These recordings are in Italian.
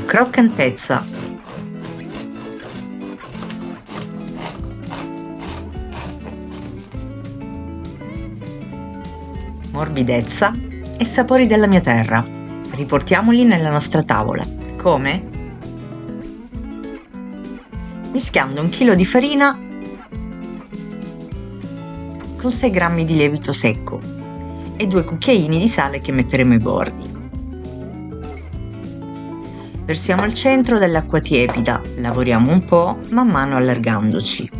Croccantezza. Morbidezza e sapori della mia terra. Riportiamoli nella nostra tavola. Come? Mischiando 1 chilo di farina con 6 grammi di lievito secco e 2 cucchiaini di sale che metteremo ai bordi. Versiamo al centro dell'acqua tiepida, lavoriamo un po' man mano allargandoci.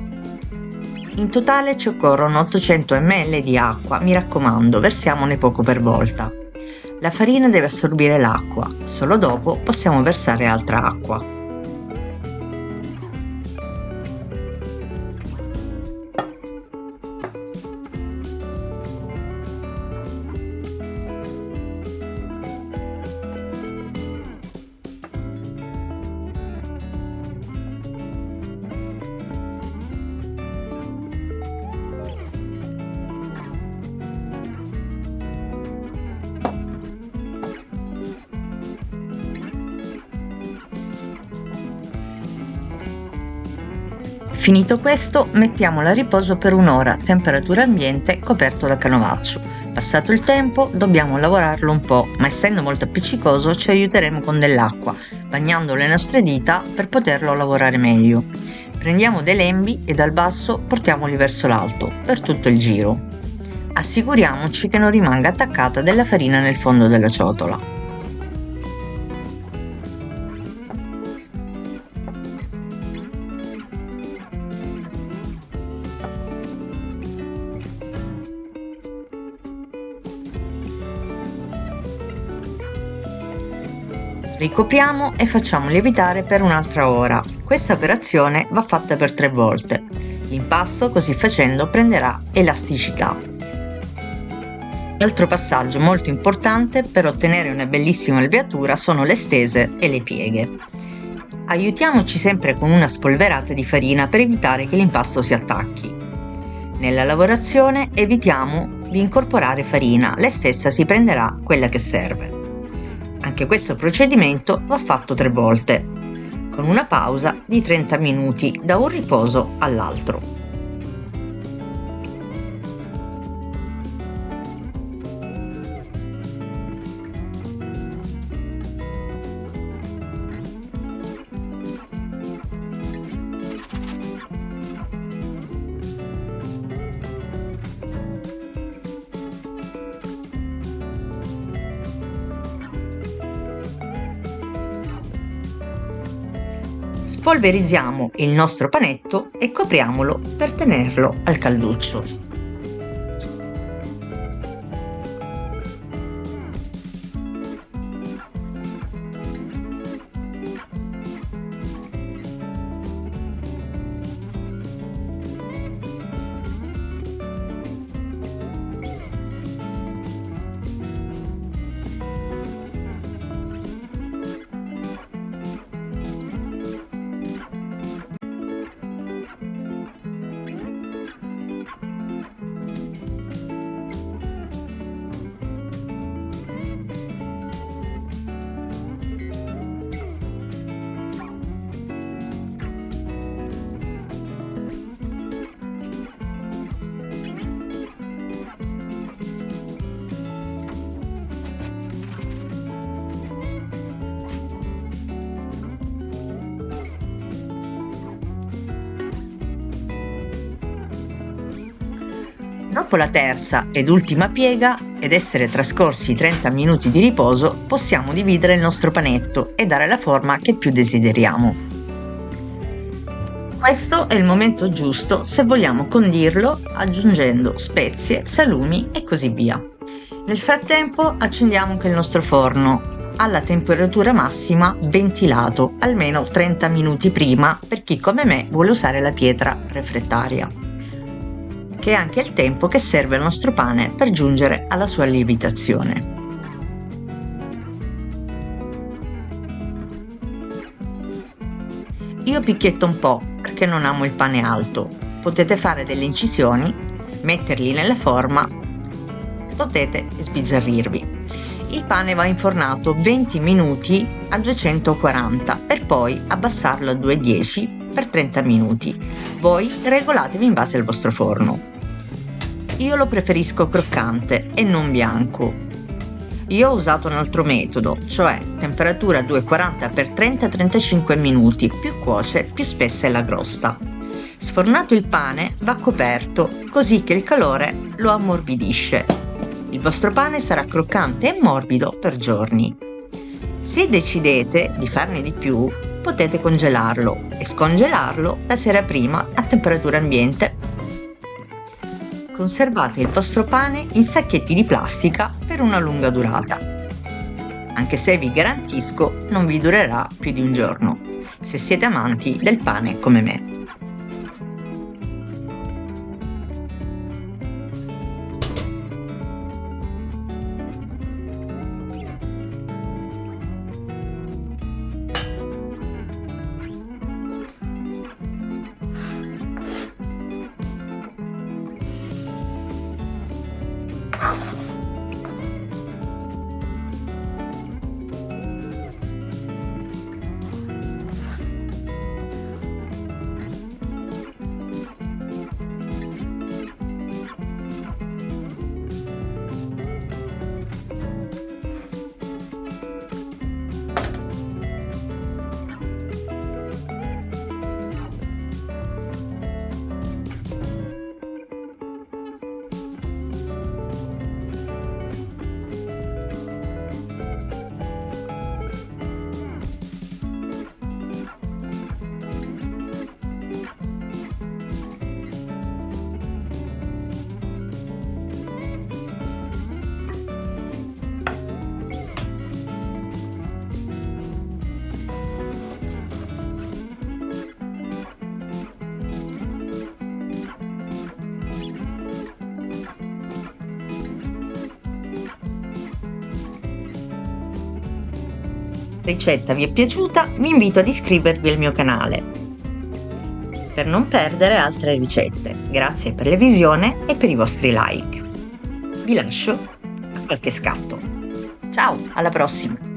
In totale ci occorrono 800 ml di acqua, mi raccomando, versiamone poco per volta. La farina deve assorbire l'acqua, solo dopo possiamo versare altra acqua. Finito questo, mettiamolo a riposo per un'ora, temperatura ambiente, coperto da canovaccio. Passato il tempo, dobbiamo lavorarlo un po', ma essendo molto appiccicoso ci aiuteremo con dell'acqua, bagnando le nostre dita per poterlo lavorare meglio. Prendiamo dei lembi e dal basso portiamoli verso l'alto, per tutto il giro. Assicuriamoci che non rimanga attaccata della farina nel fondo della ciotola. Ricopriamo e facciamo lievitare per un'altra ora. Questa operazione va fatta per 3 volte. L'impasto così facendo prenderà elasticità. Altro passaggio molto importante per ottenere una bellissima alveatura sono le stese e le pieghe. Aiutiamoci sempre con una spolverata di farina per evitare che l'impasto si attacchi. Nella lavorazione evitiamo di incorporare farina, lei stessa si prenderà quella che serve. Anche questo procedimento va fatto 3 volte, con una pausa di 30 minuti da un riposo all'altro. Spolverizziamo il nostro panetto e copriamolo per tenerlo al calduccio. Dopo la terza ed ultima piega ed essere trascorsi 30 minuti di riposo, possiamo dividere il nostro panetto e dare la forma che più desideriamo. Questo è il momento giusto se vogliamo condirlo aggiungendo spezie, salumi e così via. Nel frattempo accendiamo anche il nostro forno alla temperatura massima ventilato, almeno 30 minuti prima per chi come me vuole usare la pietra refrattaria, che è anche il tempo che serve al nostro pane per giungere alla sua lievitazione. Io picchietto un po' perché non amo il pane alto. Potete fare delle incisioni, metterli nella forma, potete sbizzarrirvi. il pane va infornato 20 minuti a 240 per poi abbassarlo a 210 per 30 minuti. Voi regolatevi in base al vostro forno. Io lo preferisco croccante e non bianco. Io ho usato un altro metodo, cioè temperatura 240 per 30-35 minuti, più cuoce più spessa è la crosta. Sfornato il pane va coperto, così che il calore lo ammorbidisce. Il vostro pane sarà croccante e morbido per giorni. Se decidete di farne di più, potete congelarlo e scongelarlo la sera prima a temperatura ambiente. Conservate il vostro pane in sacchetti di plastica per una lunga durata. Anche se vi garantisco non vi durerà più di un giorno, se siete amanti del pane come me. Ricetta vi è piaciuta, vi invito ad iscrivervi al mio canale per non perdere altre ricette. Grazie per la visione e per i vostri like. Vi lascio a qualche scatto. Ciao, alla prossima!